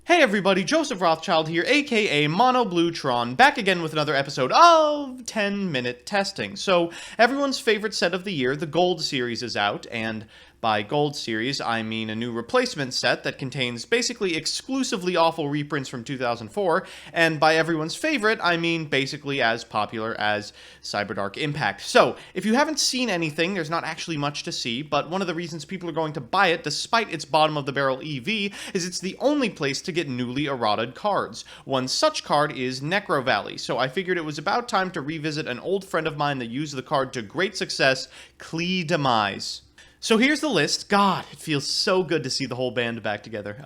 Hey everybody, Joseph Rothschild here, aka Mono Blue Tron, back again with another episode of 10-minute testing. So, everyone's favorite set of the year, the Gold Series, is out, and by Gold Series, I mean a new replacement set that contains basically exclusively awful reprints from 2004, and by everyone's favorite, I mean basically as popular as Cyberdark Impact. So, if you haven't seen anything, there's not actually much to see, but one of the reasons people are going to buy it, despite its bottom-of-the-barrel EV, is it's the only place to get newly Errata'd cards. One such card is Necrovalley, so I figured it was about time to revisit an old friend of mine that used the card to great success, QLIPHORT Demise. So here's the list. God, it feels so good to see the whole band back together.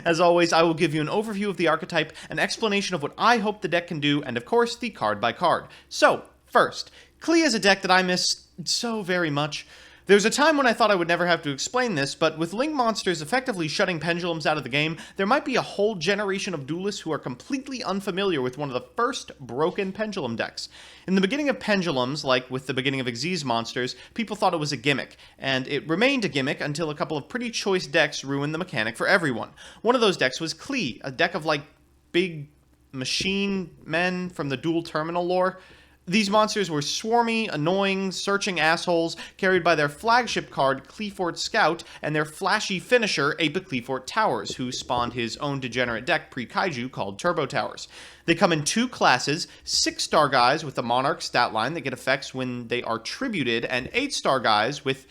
As always, I will give you an overview of the archetype, an explanation of what I hope the deck can do, and of course, the card by card. So, first, QLI is a deck that I miss so very much. There's a time when I thought I would never have to explain this, but with Link monsters effectively shutting pendulums out of the game, there might be a whole generation of duelists who are completely unfamiliar with one of the first broken pendulum decks. In the beginning of pendulums, like with the beginning of Xyz monsters, people thought it was a gimmick, and it remained a gimmick until a couple of pretty choice decks ruined the mechanic for everyone. One of those decks was QLI, a deck of like big machine men from the dual terminal lore. These monsters were swarmy, annoying, searching assholes, carried by their flagship card, QLIPHORT Scout, and their flashy finisher, QLIPHORT Towers, who spawned his own degenerate deck pre-Kaiju called Turbo Towers. They come in two classes, 6-star guys with the Monarch stat line that get effects when they are tributed, and 8-star guys with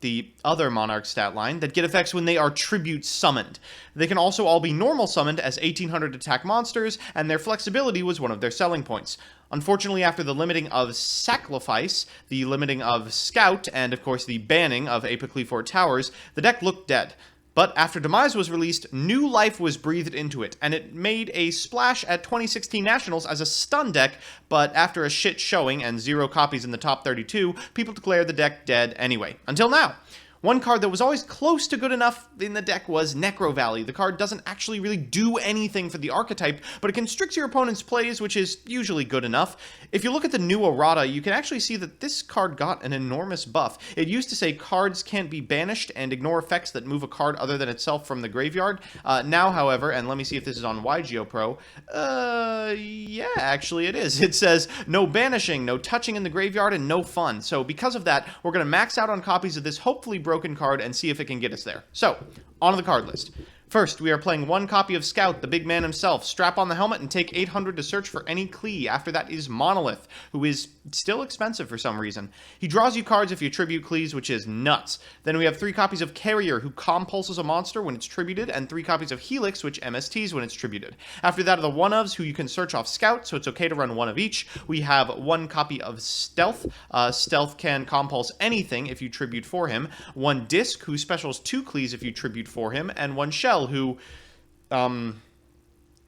the other Monarch stat line that get effects when they are tribute summoned. They can also all be normal summoned as 1800 attack monsters, and their flexibility was one of their selling points. Unfortunately, after the limiting of Sacrifice, the limiting of Scout, and of course the banning of QLIPHORT Towers, the deck looked dead. But after Demise was released, new life was breathed into it, and it made a splash at 2016 Nationals as a stun deck, but after a shit showing and 0 copies in the top 32, people declared the deck dead anyway. Until now. One card that was always close to good enough in the deck was Necrovalley. The card doesn't actually really do anything for the archetype, but it constricts your opponent's plays, which is usually good enough. If you look at the new Errata'd, you can actually see that this card got an enormous buff. It used to say cards can't be banished and ignore effects that move a card other than itself from the graveyard. Now, however, and let me see if this is on YGO Pro, yeah, actually it is. It says no banishing, no touching in the graveyard, and no fun. So because of that, we're going to max out on copies of this hopefully broken card and see if it can get us there. So, on to the card list. First, we are playing one copy of Scout, the big man himself. Strap on the helmet and take 800 to search for any QLI. After that is Monolith, who is still expensive for some reason. He draws you cards if you tribute QLIs, which is nuts. Then we have 3 copies of Carrier, who compulses a monster when it's tributed, and 3 copies of Helix, which MSTs when it's tributed. After that are the one-ofs, who you can search off Scout, so it's okay to run one of each. We have 1 copy of Stealth. Stealth can compulse anything if you tribute for him. 1 Disc, who specials 2 QLIs if you tribute for him, and 1 Shell, who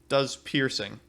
does piercing.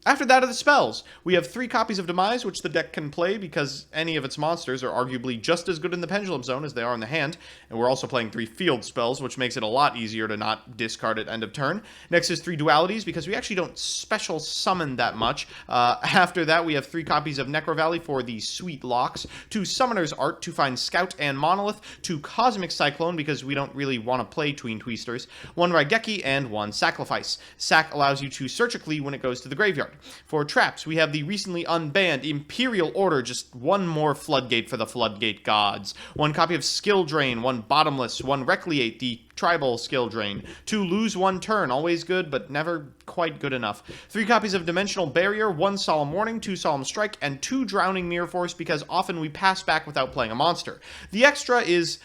After that are the spells. We have 3 copies of Demise, which the deck can play because any of its monsters are arguably just as good in the Pendulum Zone as they are in the hand, and we're also playing 3 field spells, which makes it a lot easier to not discard at end of turn. Next is 3 dualities, because we actually don't special summon that much. After that, we have 3 copies of Necrovalley for the sweet locks, 2 Summoner's Art to find Scout and Monolith, 2 Cosmic Cyclone, because we don't really want to play Tween Tweesters, 1 Raigeki, and 1 Sacrifice. Sac allows you to search a QLI when it goes to the graveyard. For traps, we have the recently unbanned Imperial Order, just one more floodgate for the floodgate gods. 1 copy of Skill Drain, 1 Bottomless, 1 Recreate, the tribal skill drain. 2 Lose 1 turn, always good, but never quite good enough. 3 copies of Dimensional Barrier, 1 Solemn Warning, 2 Solemn Strike, and 2 Drowning Mirror Force, because often we pass back without playing a monster. The extra is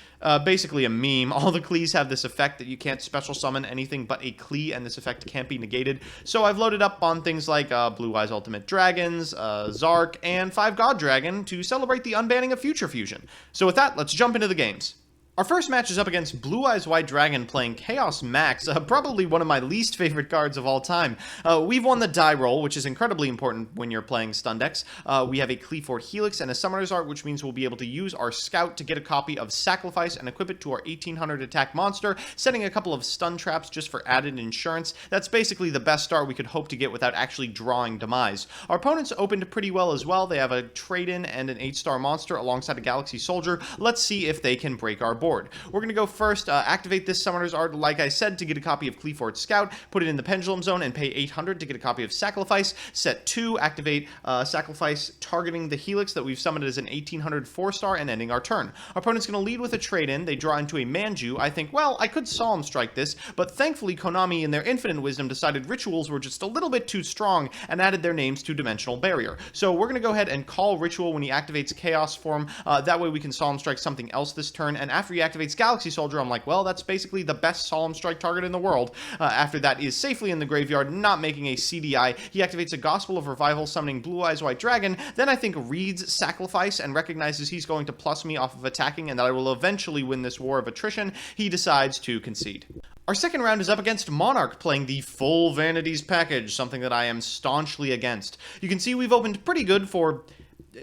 basically a meme. All the QLIs have this effect that you can't special summon anything but a QLI, and this effect can't be negated. So I've loaded up on things like Blue Eyes Ultimate Dragons, Zark, and 5 God Dragon to celebrate the unbanning of Future Fusion. So with that, let's jump into the games. Our first match is up against Blue Eyes White Dragon playing Chaos Max, probably one of my least favorite cards of all time. We've won the die roll, which is incredibly important when you're playing stun decks. We have a QLIPHORT Helix and a Summoner's Art, which means we'll be able to use our Scout to get a copy of Sacrifice and equip it to our 1800 attack monster, setting a couple of stun traps just for added insurance. That's basically the best start we could hope to get without actually drawing Demise. Our opponents opened pretty well as well. They have a trade-in and an 8-star monster alongside a Galaxy Soldier. Let's see if they can break our board. board. We're going to go first, activate this Summoner's Art, like I said, to get a copy of QLIPHORT Scout, put it in the Pendulum Zone, and pay 800 to get a copy of Sacrifice. Set 2, activate Sacrifice, targeting the Helix that we've summoned as an 1800 4-star, and ending our turn. Our opponent's going to lead with a trade-in. They draw into a Manju. I think, well, I could Solemn Strike this, but thankfully Konami, in their infinite wisdom, decided rituals were just a little bit too strong and added their names to Dimensional Barrier. So we're going to go ahead and call Ritual when he activates Chaos Form. That way we can Solemn Strike something else this turn, and after he activates Galaxy Soldier, I'm like, well, that's basically the best Solemn Strike target in the world. After that is safely in the graveyard, not making a CDI. He activates a Gospel of Revival, summoning Blue Eyes White Dragon, then I think reads Sacrifice and recognizes he's going to plus me off of attacking and that I will eventually win this war of attrition. He decides to concede. Our second round is up against Monarch, playing the full Vanities package, something that I am staunchly against. You can see we've opened pretty good for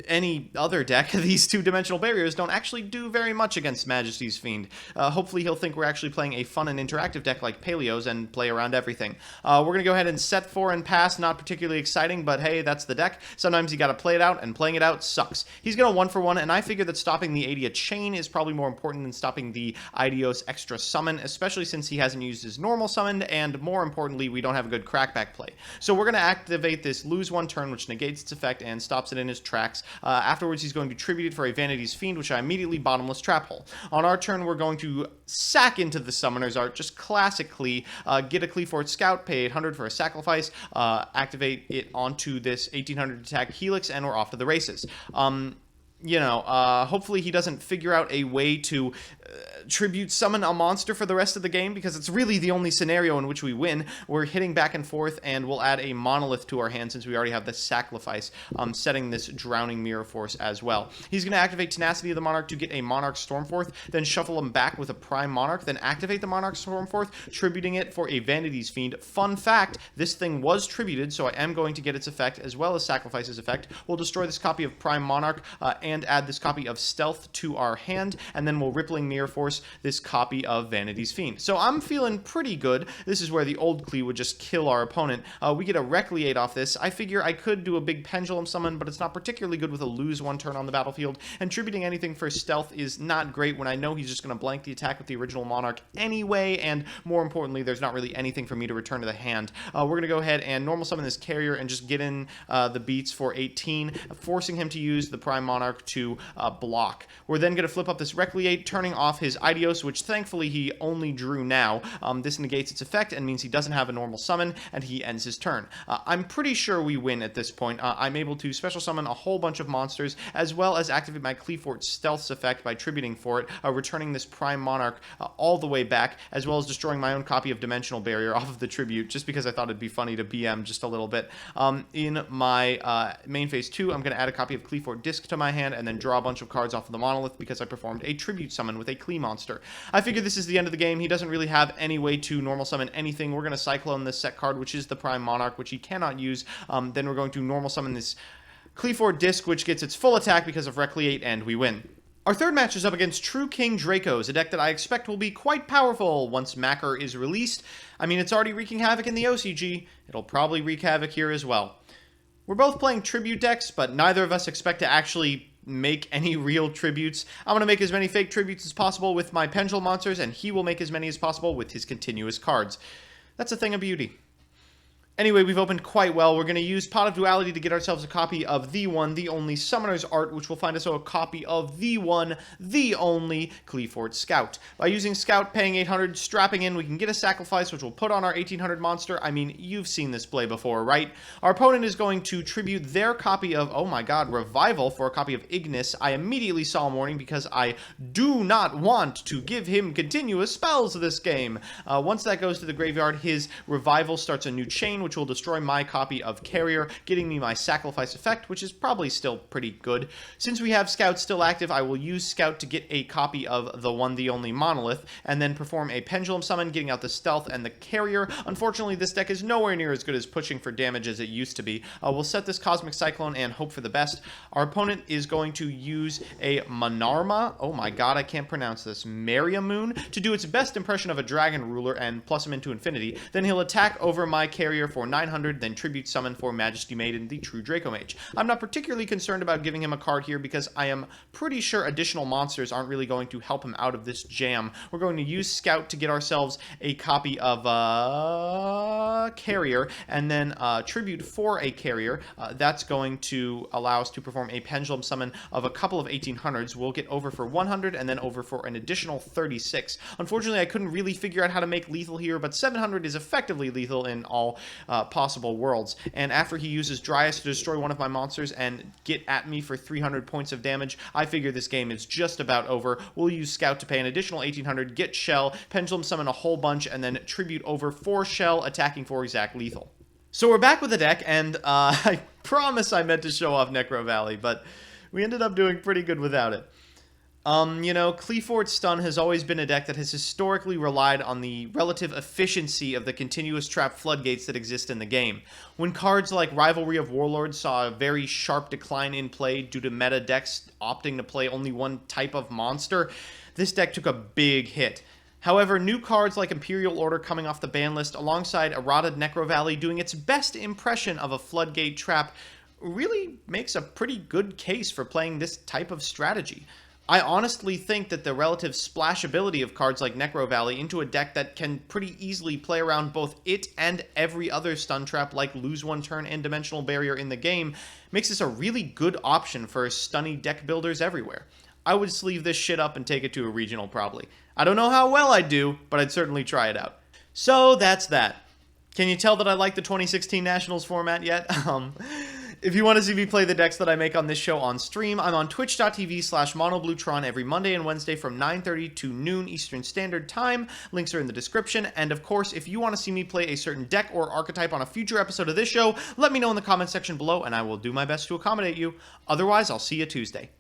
any other deck. These two Dimensional Barriers don't actually do very much against Majesty's Fiend. Hopefully he'll think we're actually playing a fun and interactive deck like Paleos and play around everything. We're going to go ahead and set 4 and pass. Not particularly exciting, but hey, that's the deck. Sometimes you got to play it out, and playing it out sucks. He's going to 1-for-1, and I figure that stopping the Adia Chain is probably more important than stopping the Idios Extra Summon, especially since he hasn't used his normal summon, and more importantly, we don't have a good crackback play. So we're going to activate this lose 1 turn, which negates its effect and stops it in his tracks. Afterwards, he's going to tribute it for a Vanities Fiend, which I immediately bottomless trap hole. On our turn, we're going to sack into the Summoner's Art, just classically get a QLIPHORT Scout, pay 800 for a Sacrifice, activate it onto this 1800 attack Helix, and we're off to the races. Hopefully he doesn't figure out a way to tribute summon a monster for the rest of the game, because it's really the only scenario in which we win. We're hitting back and forth, and we'll add a Monolith to our hand since we already have the Sacrifice, setting this Drowning Mirror Force as well. He's going to activate Tenacity of the Monarch to get a Monarch Stormforth, then shuffle him back with a Prime Monarch, then activate the Monarch Stormforth, tributing it for a Vanities Fiend. Fun fact, this thing was tributed, so I am going to get its effect as well as Sacrifice's effect. We'll destroy this copy of Prime Monarch and add this copy of Stealth to our hand, and then we'll Rippling Mirror Force this copy of Vanities Fiend. So I'm feeling pretty good. This is where the old Klee would just kill our opponent. We get a Recreate off this. I figure I could do a big Pendulum Summon, but it's not particularly good with a lose 1 turn on the battlefield, and tributing anything for Stealth is not great when I know he's just going to blank the attack with the original Monarch anyway, and more importantly, there's not really anything for me to return to the hand. We're going to go ahead and normal summon this Carrier and just get in the beats for 18, forcing him to use the Prime Monarch to block. We're then going to flip up this Recreate, turning off his Idios, which thankfully he only drew now. This negates its effect and means he doesn't have a normal summon, and he ends his turn. I'm pretty sure we win at this point. I'm able to special summon a whole bunch of monsters, as well as activate my QLIPHORT Stealth's effect by tributing for it, returning this Prime Monarch all the way back, as well as destroying my own copy of Dimensional Barrier off of the tribute, just because I thought it'd be funny to BM just a little bit. In my main phase 2, I'm going to add a copy of QLIPHORT Disc to my hand, and then draw a bunch of cards off of the Monolith because I performed a tribute summon with a Klee monster. I figure this is the end of the game. He doesn't really have any way to normal summon anything. We're going to Cyclone this set card, which is the Prime Monarch, which he cannot use. Then we're going to normal summon this QLIPHORT Disc, which gets its full attack because of Recreate, and we win. Our third match is up against True King Dracos, a deck that I expect will be quite powerful once Macker is released. I mean, it's already wreaking havoc in the OCG. It'll probably wreak havoc here as well. We're both playing tribute decks, but neither of us expect to actually make any real tributes. I'm going to make as many fake tributes as possible with my Pendulum monsters, and he will make as many as possible with his continuous cards. That's a thing of beauty. Anyway, we've opened quite well. We're going to use Pot of Duality to get ourselves a copy of the one, the only Summoner's Art, which will find us a copy of the one, the only QLIPHORT Scout. By using Scout, paying 800, strapping in, we can get a Sacrifice, which will put on our 1800 monster. I mean, you've seen this play before, right? Our opponent is going to tribute their copy of, oh my god, Revival for a copy of Ignis. I immediately saw Warning because I do not want to give him continuous spells this game. Once that goes to the graveyard, his Revival starts a new chain, which will destroy my copy of Carrier, getting me my Sacrifice effect, which is probably still pretty good. Since we have Scout still active, I will use Scout to get a copy of the one, the only Monolith, and then perform a Pendulum Summon, getting out the Stealth and the Carrier. Unfortunately, this deck is nowhere near as good as pushing for damage as it used to be. We'll set this Cosmic Cyclone and hope for the best. Our opponent is going to use a Manarma, oh my god, I can't pronounce this, Mariamoon, to do its best impression of a Dragon Ruler and plus him into infinity. Then he'll attack over my Carrier for 900, then Tribute Summon for Majesty Maiden, the true Draco Mage. I'm not particularly concerned about giving him a card here because I am pretty sure additional monsters aren't really going to help him out of this jam. We're going to use Scout to get ourselves a copy of Carrier, and then Tribute for a Carrier. That's going to allow us to perform a Pendulum Summon of a couple of 1800s. We'll get over for 100 and then over for an additional 36. Unfortunately, I couldn't really figure out how to make lethal here, but 700 is effectively lethal in all possible worlds. And after he uses Dryas to destroy one of my monsters and get at me for 300 points of damage, I figure this game is just about over. We'll use Scout to pay an additional 1800, get Shell, Pendulum Summon a whole bunch, and then Tribute over for Shell, attacking for exact lethal. So we're back with the deck, and I promise I meant to show off Necrovalley, but we ended up doing pretty good without it. You know, QLIPHORT Stun has always been a deck that has historically relied on the relative efficiency of the continuous trap floodgates that exist in the game. When cards like Rivalry of Warlords saw a very sharp decline in play due to meta decks opting to play only one type of monster, this deck took a big hit. However, new cards like Imperial Order coming off the ban list alongside Errata'd Necrovalley doing its best impression of a floodgate trap really makes a pretty good case for playing this type of strategy. I honestly think that the relative splashability of cards like Necrovalley into a deck that can pretty easily play around both it and every other stun trap like Lose One Turn and Dimensional Barrier in the game makes this a really good option for stunny deck builders everywhere. I would sleeve this shit up and take it to a regional probably. I don't know how well I'd do, but I'd certainly try it out. So that's that. Can you tell that I like the 2016 Nationals format yet? If you want to see me play the decks that I make on this show on stream, I'm on twitch.tv/monobluetron every Monday and Wednesday from 9:30 to noon Eastern Standard Time. Links are in the description. And of course, if you want to see me play a certain deck or archetype on a future episode of this show, let me know in the comment section below and I will do my best to accommodate you. Otherwise, I'll see you Tuesday.